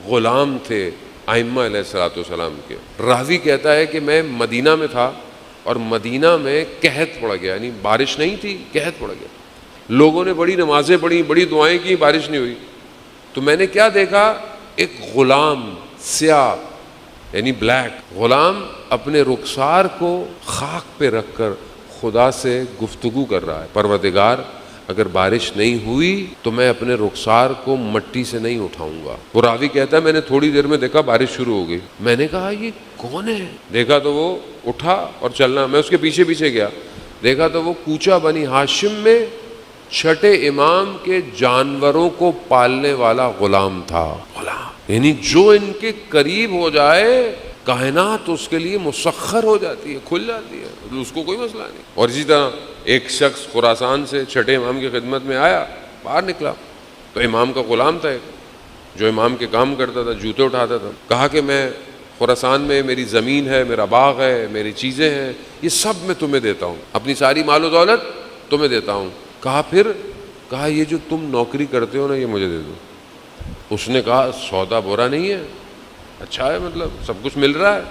غلام تھے ائمہ علیہ الصلوۃ والسلام کے. راوی کہتا ہے کہ میں مدینہ میں تھا اور مدینہ میں قحط پڑ گیا, یعنی بارش نہیں تھی, قحط پڑ گیا. لوگوں نے بڑی نمازیں پڑھی, بڑی دعائیں کی, بارش نہیں ہوئی. تو میں نے کیا دیکھا, ایک غلام سیاہ, یعنی بلیک. غلام اپنے رخسار کو خاک پہ رکھ کر خدا سے گفتگو کر رہا ہے. پروردگار اگر بارش نہیں ہوئی تو میں اپنے رخسار کو مٹی سے نہیں اٹھاؤں گا. وہ راوی کہتا ہے میں نے تھوڑی دیر میں دیکھا بارش شروع ہو گئی. میں نے کہا یہ کون ہے؟ دیکھا تو وہ اٹھا اور چلنا. میں اس کے پیچھے پیچھے گیا, دیکھا تو وہ کوچہ بنی ہاشم میں چھٹے امام کے جانوروں کو پالنے والا غلام تھا. غلام یعنی جو ان کے قریب ہو جائے کائنات اس کے لیے مسخر ہو جاتی ہے, کھل جاتی ہے, اس کو کوئی مسئلہ نہیں. اور اسی طرح ایک شخص خراسان سے چھٹے امام کی خدمت میں آیا, باہر نکلا تو امام کا غلام تھا ایک جو امام کے کام کرتا تھا, جوتے اٹھاتا تھا. کہا کہ میں خراسان میں میری زمین ہے, میرا باغ ہے, میری چیزیں ہیں, یہ سب میں تمہیں دیتا ہوں, اپنی ساری مال و دولت تمہیں دیتا ہوں. کہا پھر؟ کہا یہ جو تم نوکری کرتے ہو نا یہ مجھے دے دو. اس نے کہا سودا برا نہیں ہے, اچھا ہے, مطلب سب کچھ مل رہا ہے.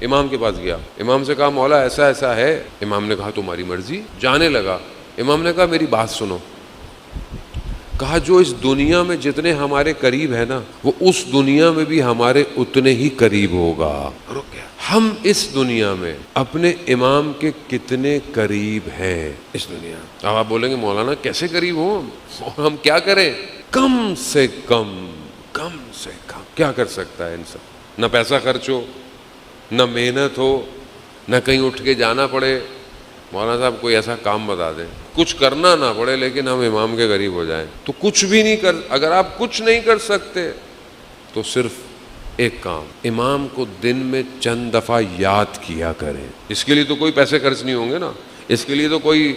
امام کے پاس گیا, امام سے کہا مولا ایسا ایسا ہے. امام نے کہا تمہاری مرضی. جانے لگا. امام نے کہا میری بات سنو. کہا جو اس دنیا میں جتنے ہمارے قریب ہے نا وہ اس دنیا میں بھی ہمارے اتنے ہی قریب ہوگا. رک گیا. ہم اس دنیا میں اپنے امام کے کتنے قریب ہیں اس دنیا. اب آپ بولیں گے مولانا کیسے قریب ہوں ہم کیا کریں؟ کم سے کم کیا کر سکتا ہے انسان؟ نہ پیسہ خرچ ہو, نہ محنت ہو, نہ کہیں اٹھ کے جانا پڑے. مولانا صاحب کوئی ایسا کام بتا دیں, کچھ کرنا نہ پڑے لیکن ہم امام کے قریب ہو جائیں. تو کچھ بھی نہیں کر, اگر آپ کچھ نہیں کر سکتے تو صرف ایک کام, امام کو دن میں چند دفعہ یاد کیا کریں. اس کے لیے تو کوئی پیسے خرچ نہیں ہوں گے نا, اس کے لیے تو کوئی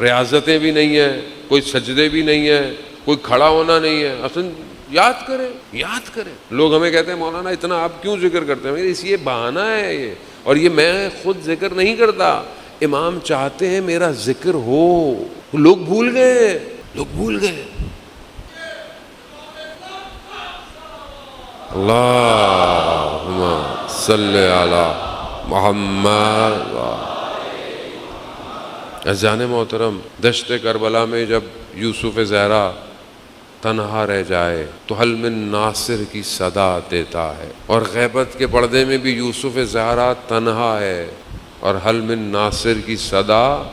ریاضتیں بھی نہیں ہیں, کوئی سجدے بھی نہیں ہیں, کوئی کھڑا ہونا نہیں ہے. اصل یاد کریں. لوگ ہمیں کہتے ہیں مولانا اتنا آپ کیوں ذکر کرتے ہیں؟ اس یہ بہانہ ہے یہ, اور یہ میں خود ذکر نہیں کرتا. امام چاہتے ہیں میرا ذکر ہو. لوگ بھول گئے. اللہم صلی علی محمد. عزیزان محترم, دشت کربلا میں جب یوسف زہرا تنہا رہ جائے تو حل من ناصر کی صدا دیتا ہے, اور غیبت کے پردے میں بھی یوسف زہرا تنہا ہے اور حل من ناصر کی صدا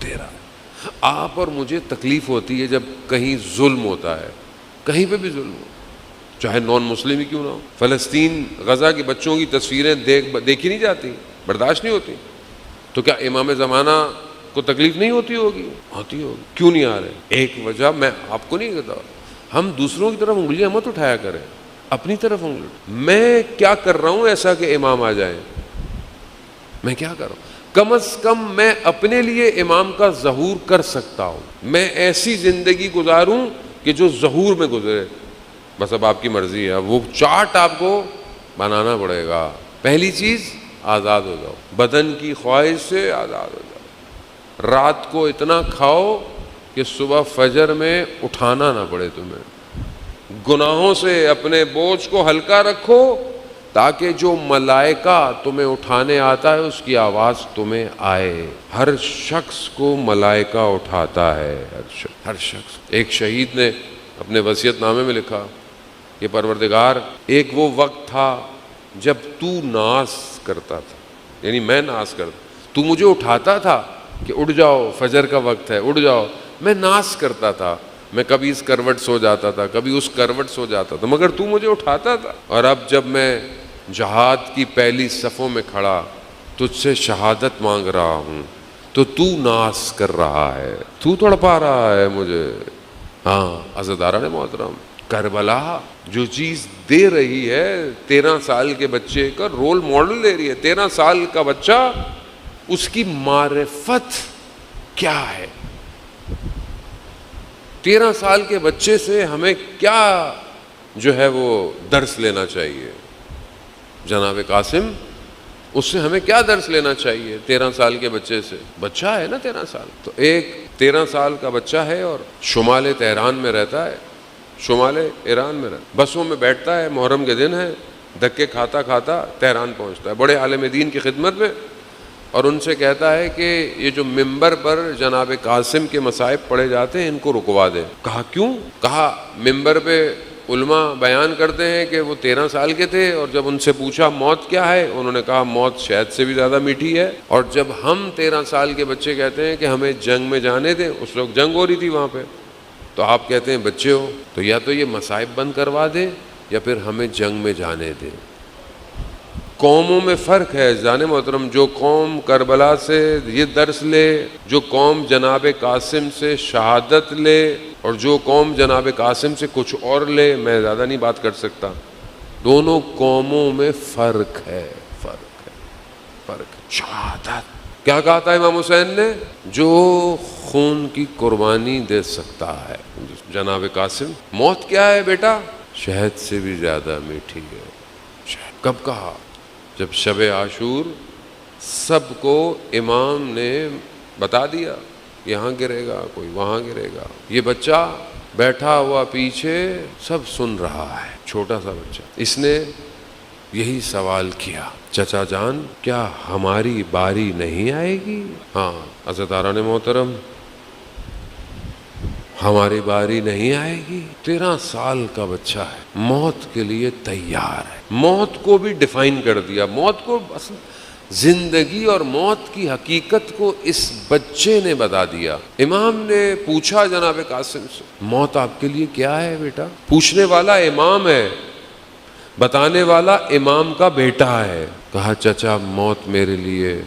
دے رہا ہے. آپ اور مجھے تکلیف ہوتی ہے جب کہیں ظلم ہوتا ہے, کہیں پہ بھی ظلم ہو, چاہے نان مسلم ہی کیوں نہ ہو. فلسطین غزہ کے بچوں کی تصویریں دیکھی نہیں جاتی, برداشت نہیں ہوتی. تو کیا امام زمانہ کو تکلیف نہیں ہوتی ہوگی؟ کیوں نہیں آ رہے؟ ایک وجہ میں آپ کو نہیں کہتا, ہم دوسروں کی طرف انگلیاں مت اٹھایا کریں, اپنی طرف انگلی. میں کیا کر رہا ہوں ایسا کہ امام آ جائیں؟ میں کیا کر رہا ہوں؟ کم از کم میں اپنے لیے امام کا ظہور کر سکتا ہوں. میں ایسی زندگی گزاروں کہ جو ظہور میں گزرے. بس اب آپ کی مرضی ہے, وہ چارٹ آپ کو بنانا پڑے گا. پہلی چیز آزاد ہو جاؤ, بدن کی خواہش سے آزاد ہو جاؤ. رات کو اتنا کھاؤ کہ صبح فجر میں اٹھانا نہ پڑے تمہیں. گناہوں سے اپنے بوجھ کو ہلکا رکھو تاکہ جو ملائکہ تمہیں اٹھانے آتا ہے اس کی آواز تمہیں آئے. ہر شخص کو ملائکہ اٹھاتا ہے, ہر شخص. ایک شہید نے اپنے وصیت نامے میں لکھا کہ پروردگار ایک وہ وقت تھا جب تو ناز کرتا تھا, یعنی میں ناز کرتا, تو مجھے اٹھاتا تھا کہ اٹھ جاؤ فجر کا وقت ہے, اٹھ جاؤ. میں ناز کرتا تھا, میں کبھی اس کروٹ سو جاتا تھا, کبھی اس کروٹ سو جاتا تھا, مگر تو مجھے اٹھاتا تھا. اور اب جب میں جہاد کی پہلی صفوں میں کھڑا تجھ سے شہادت مانگ رہا ہوں تو ناز کر رہا ہے, تو تڑپا رہا ہے مجھے. ہاں عزیزان محترم, کربلا جو چیز دے رہی ہے 13 سال کے بچے کا رول ماڈل دے رہی ہے. 13 سال کا بچہ, اس کی معرفت کیا ہے؟ 13 سال کے بچے سے ہمیں کیا جو ہے وہ درس لینا چاہیے؟ جناب قاسم, اس سے ہمیں کیا درس لینا چاہیے 13 سال کے بچے سے؟ بچہ ہے نا 13 سال. تو ایک 13 سال کا بچہ ہے اور شمال تہران میں رہتا ہے, شمال ایران میں رہتا, بسوں میں بیٹھتا ہے, محرم کے دن ہے, دھکے کھاتا کھاتا تہران پہنچتا ہے بڑے عالم دین کی خدمت میں, اور ان سے کہتا ہے کہ یہ جو ممبر پر جناب قاسم کے مصائب پڑھے جاتے ہیں ان کو رکوا دیں. کہا کیوں؟ کہا ممبر پہ علماء بیان کرتے ہیں کہ وہ 13 سال کے تھے اور جب ان سے پوچھا موت کیا ہے، انہوں نے کہا موت شہد سے بھی زیادہ میٹھی ہے. اور جب ہم 13 سال کے بچے کہتے ہیں کہ ہمیں جنگ میں جانے دیں، اس وقت جنگ ہو رہی تھی وہاں پہ، تو آپ کہتے ہیں بچے ہو. تو یا تو یہ مصائب بند کروا دیں یا پھر ہمیں جنگ میں جانے دیں. قوموں میں فرق ہے جان محترم. جو قوم کربلا سے یہ درس لے، جو قوم جناب قاسم سے شہادت لے، اور جو قوم جناب قاسم سے کچھ اور لے، میں زیادہ نہیں بات کر سکتا. دونوں قوموں میں فرق ہے. شہادت کیا کہا تھا امام حسین نے؟ جو خون کی قربانی دے سکتا ہے. جناب قاسم، موت کیا ہے بیٹا؟ شہد سے بھی زیادہ میٹھی ہے. کب کہا؟ جب شب عاشور سب کو امام نے بتا دیا، یہاں گرے گا، کوئی وہاں گرے گا. یہ بچہ بیٹھا ہوا پیچھے سب سن رہا ہے، چھوٹا سا بچہ. اس نے یہی سوال کیا، چچا جان کیا ہماری باری نہیں آئے گی؟ ہاں عزیزان محترم، ہماری باری نہیں آئے گی. 13 سال کا بچہ ہے، موت کے لیے تیار ہے. موت کو بھی ڈیفائن کر دیا. موت کو زندگی اور موت کی حقیقت کو اس بچے نے بتا دیا. امام نے پوچھا جناب قاسم سے، موت آپ کے لیے کیا ہے بیٹا؟ پوچھنے والا امام ہے، بتانے والا امام کا بیٹا ہے. کہا چچا موت میرے لیے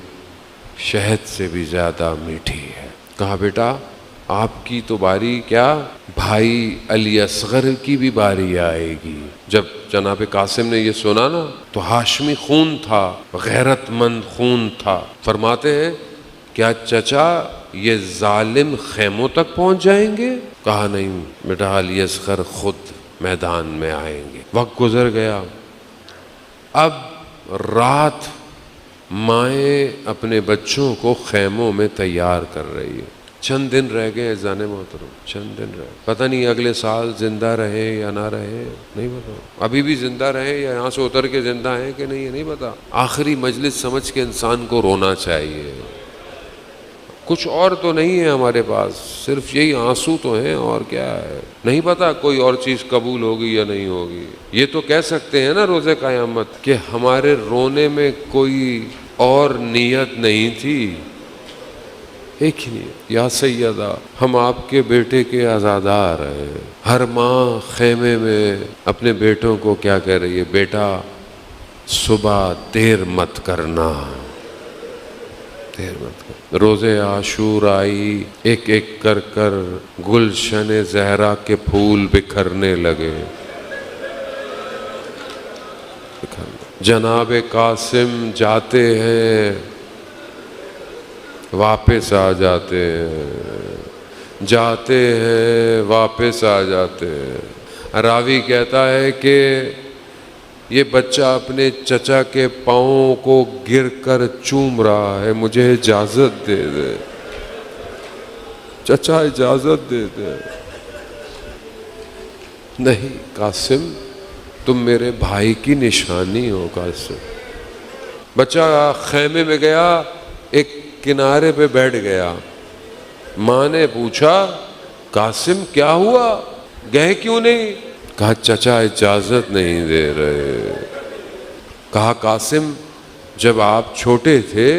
شہد سے بھی زیادہ میٹھی ہے. کہا بیٹا آپ کی تو باری کیا، بھائی علی اصغر کی بھی باری آئے گی. جب جناب قاسم نے یہ سنا نا تو ہاشمی خون تھا، غیرت مند خون تھا. فرماتے ہیں کیا چچا یہ ظالم خیموں تک پہنچ جائیں گے؟ کہا نہیں بیٹا، علی اصغر خود میدان میں آئیں گے. وقت گزر گیا. اب رات مائیں اپنے بچوں کو خیموں میں تیار کر رہی ہے. چند دن رہ گئے جان محترم، چند دن رہ، پتہ نہیں اگلے سال زندہ رہے یا نہ رہے، نہیں پتا. ابھی بھی زندہ رہے یا یہاں سے اتر کے زندہ ہیں کہ نہیں، نہیں پتا. آخری مجلس سمجھ کے انسان کو رونا چاہیے. کچھ اور تو نہیں ہے ہمارے پاس، صرف یہی آنسو تو ہیں، اور کیا ہے. نہیں پتا کوئی اور چیز قبول ہوگی یا نہیں ہوگی. یہ تو کہہ سکتے ہیں نا روز قیامت کہ ہمارے رونے میں کوئی اور نیت نہیں تھی، ایک ہی نیت، یا سیدہ ہم آپ کے بیٹے کے عزادار ہیں. ہر ماں خیمے میں اپنے بیٹوں کو کیا کہہ رہی ہے؟ بیٹا صبح دیر مت کرنا، دیر مت کرنا. روز عاشور آئی، ایک ایک کر کر گلشن زہرا کے پھول بکھرنے لگے. جناب قاسم جاتے ہیں، واپس آ جاتے ہیں، جاتے ہیں واپس آ جاتے ہیں. راوی کہتا ہے کہ یہ بچہ اپنے چچا کے پاؤں کو گر کر چوم رہا ہے، مجھے اجازت دے دے، چچا اجازت دے دے. نہیں قاسم تم میرے بھائی کی نشانی ہو. قاسم بچہ خیمے میں گیا، ایک کنارے پہ بیٹھ گیا. ماں نے پوچھا قاسم کیا ہوا، گئے کیوں نہیں؟ کہا چچا اجازت نہیں دے رہے. کہا قاسم جب آپ چھوٹے تھے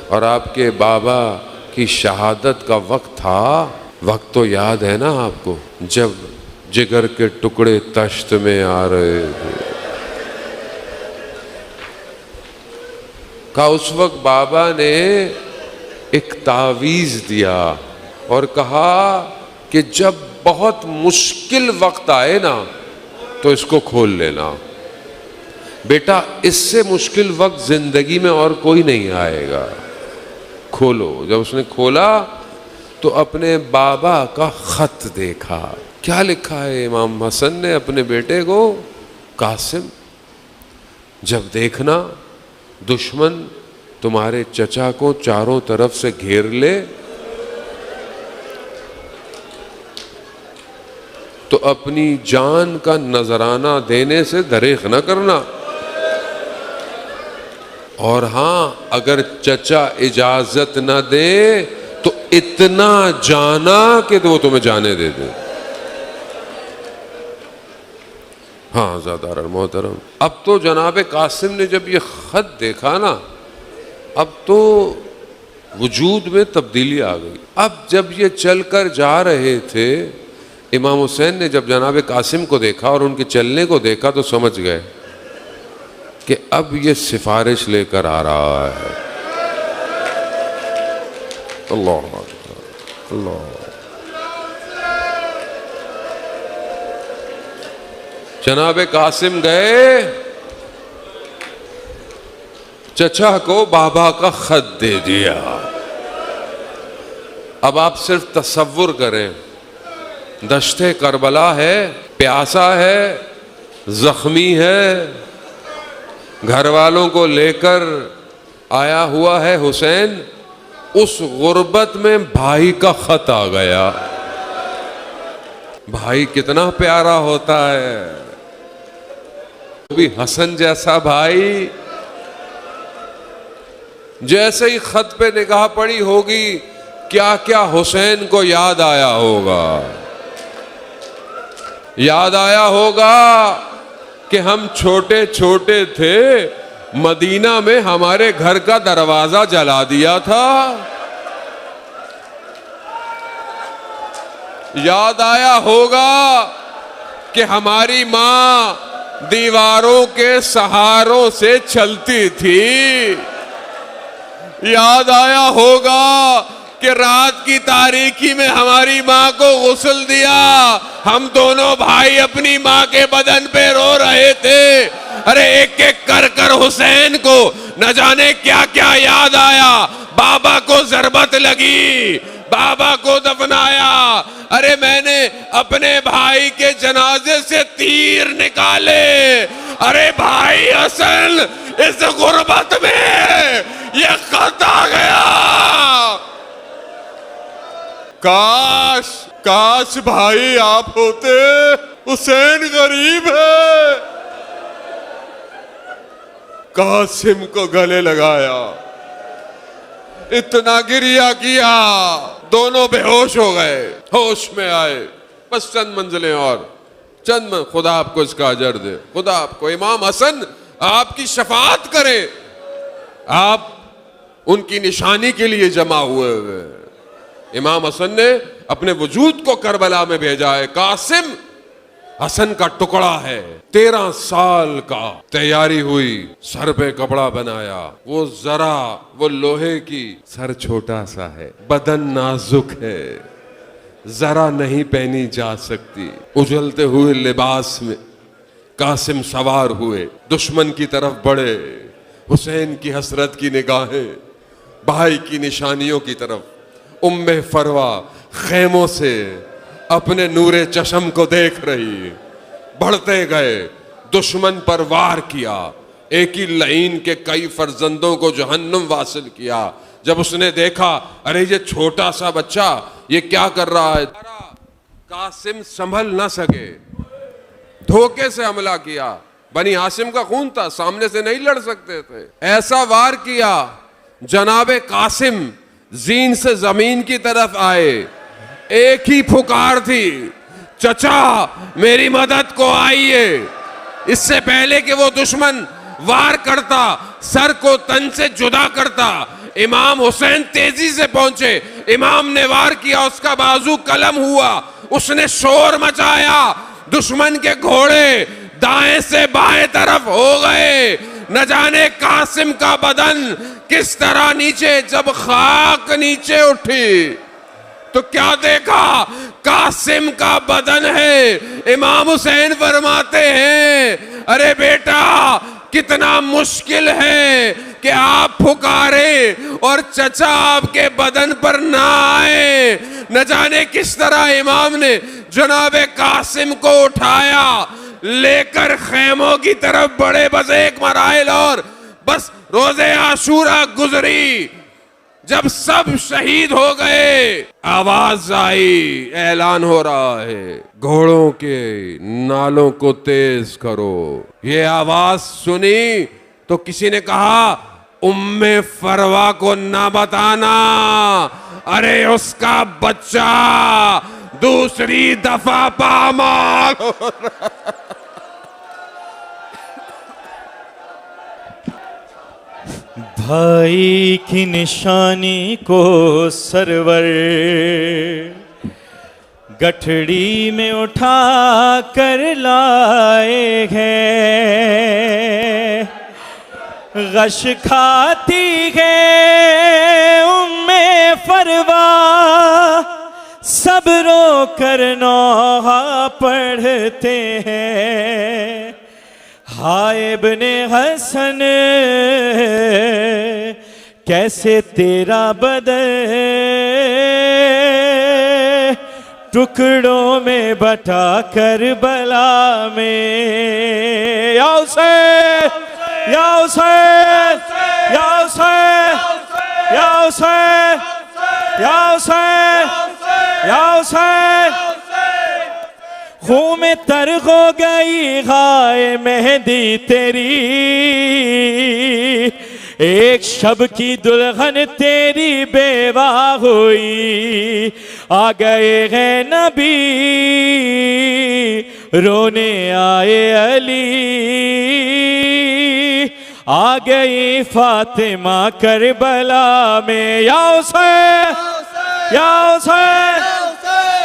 اور آپ کے بابا کی شہادت کا وقت تھا، وقت تو یاد ہے نا آپ کو، جب جگر کے ٹکڑے تشت میں آ رہے تھے. کہا اس وقت بابا نے ایک تعویذ دیا اور کہا کہ جب بہت مشکل وقت آئے نا تو اس کو کھول لینا. بیٹا اس سے مشکل وقت زندگی میں اور کوئی نہیں آئے گا، کھولو. جب اس نے کھولا تو اپنے بابا کا خط دیکھا. کیا لکھا ہے امام حسن نے اپنے بیٹے کو؟ قاسم جب دیکھنا دشمن تمہارے چچا کو چاروں طرف سے گھیر لے تو اپنی جان کا نذرانہ دینے سے دریغ نہ کرنا، اور ہاں اگر چچا اجازت نہ دے تو اتنا جانا کہ وہ تمہیں جانے دے دے. ہاں زادار محترم، اب تو جناب قاسم نے جب یہ خط دیکھا نا، اب تو وجود میں تبدیلی آ گئی. اب جب یہ چل کر جا رہے تھے، امام حسین نے جب جناب قاسم کو دیکھا اور ان کے چلنے کو دیکھا تو سمجھ گئے کہ اب یہ سفارش لے کر آ رہا ہے. اللہ اللہ. جناب قاسم گئے، چچا کو بابا کا خط دے دیا. اب آپ صرف تصور کریں، دشت کربلا ہے، پیاسا ہے، زخمی ہے، گھر والوں کو لے کر آیا ہوا ہے حسین، اس غربت میں بھائی کا خط آ گیا. بھائی کتنا پیارا ہوتا ہے، بھی حسن جیسا بھائی. جیسے ہی خط پہ نگاہ پڑی ہوگی، کیا کیا حسین کو یاد آیا ہوگا. یاد آیا ہوگا کہ ہم چھوٹے چھوٹے تھے، مدینہ میں ہمارے گھر کا دروازہ جلا دیا تھا. یاد آیا ہوگا کہ ہماری ماں دیواروں کے سہاروں سے چلتی تھی. یاد آیا ہوگا کہ رات کی تاریکی میں ہماری ماں کو غسل دیا، ہم دونوں بھائی اپنی ماں کے بدن پہ رو رہے تھے. ارے ایک ایک کر کر حسین کو نہ جانے کیا کیا یاد آیا. بابا کو ضربت لگی، بابا کو دفنایا. ارے میں نے اپنے بھائی کے جنازے سے تیر نکالے. ارے بھائی حسن، اس غربت میں یہ خط آ گیا. کاش کاش بھائی آپ ہوتے، حسین غریب ہے. قاسم کو گلے لگایا، اتنا گریہ کیا، دونوں بے ہوش ہو گئے. ہوش میں آئے، بس چند منزلیں اور خدا آپ کو اس کا اجر دے، خدا آپ کو. امام حسن آپ کی شفاعت کرے، آپ ان کی نشانی کے لیے جمع ہوئے ہوئے. امام حسن نے اپنے وجود کو کربلا میں بھیجا ہے. قاسم حسن کا ٹکڑا ہے. 13 سال کا تیاری ہوئی، سر پہ کپڑا بنایا، وہ ذرا وہ لوہے کی، سر چھوٹا سا ہے، بدن نازک ہے، ذرا نہیں پہنی جا سکتی. اجلتے ہوئے لباس میں قاسم سوار ہوئے، دشمن کی طرف بڑھے. حسین کی حسرت کی نگاہیں بھائی کی نشانیوں کی طرف. ام فروا خیموں سے اپنے نور چشم کو دیکھ رہی. بڑھتے گئے، دشمن پر وار کیا، ایک ہی لعین کے کئی فرزندوں کو جہنم واصل کیا. جب اس نے دیکھا ارے یہ چھوٹا سا بچہ یہ کیا کر رہا ہے، قاسم سنبھل نہ سکے، دھوکے سے حملہ کیا. بنی ہاشم کا خون تھا، سامنے سے نہیں لڑ سکتے تھے. ایسا وار کیا، جناب قاسم زین سے زمین کی طرف آئے. ایک ہی پھکار تھی، چچا میری مدد کو آئیے. اس سے پہلے کہ وہ دشمن وار کرتا، سر کو تن سے جدا کرتا، امام حسین تیزی سے پہنچے. امام نے وار کیا، اس کا بازو قلم ہوا، اس نے شور مچایا. دشمن کے گھوڑے دائیں سے بائیں طرف ہو گئے. نہ جانے قاسم کا بدن کس طرح نیچے، جب خاک نیچے اٹھی تو کیا دیکھا، قاسم کا بدن ہے. امام حسین فرماتے ہیں ارے بیٹا کتنا مشکل ہے کہ آپ پھکارے اور چچا آپ کے بدن پر نہ آئے. نہ جانے کس طرح امام نے جناب قاسم کو اٹھایا، لے کر خیموں کی طرف بڑھے. بس ایک مراحل اور، بس روز عاشورہ گزری. جب سب شہید ہو گئے، آواز آئی، اعلان ہو رہا ہے گھوڑوں کے نالوں کو تیز کرو. یہ آواز سنی تو کسی نے کہا ام فروا کو نہ بتانا، ارے اس کا بچہ دوسری دفعہ پامال ہو رہا. بھائی کی نشانی کو سرور گٹھڑی میں اٹھا کر لائے ہیں، غش کھاتی ہے ام فروا، سب رو کر نوحہ پڑھتے ہیں۔ ہائے ابن حسن کیسے تیرا بدن ٹکڑوں میں بٹا کربلا میں، یا حسین یا حسین یا حسین یا حسین یا حسین یا حسین، خون میں تر ہو گئی غائے مہندی تیری، ایک شب کی دلہن تیری بیوہ ہوئی، آ گئے ہیں نبی رونے آئے علی، آ گئی فاطمہ کربلا میں، یا حسین یا حسین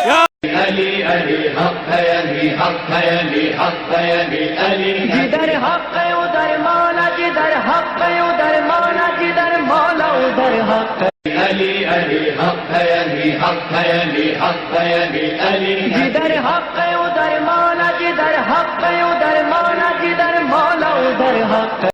یا علی علی حق ہے علی حق ہے علی حق ہے علی علی جدھر حق ہے ادھر مولا، جدھر حق ہے ادھر مولا، جدھر مولا ادھر حق ہے، علی علی حق ہے علی حق ہے علی حق ہے علی علی جدھر حق ہے ادھر مولا، جدھر حق ہے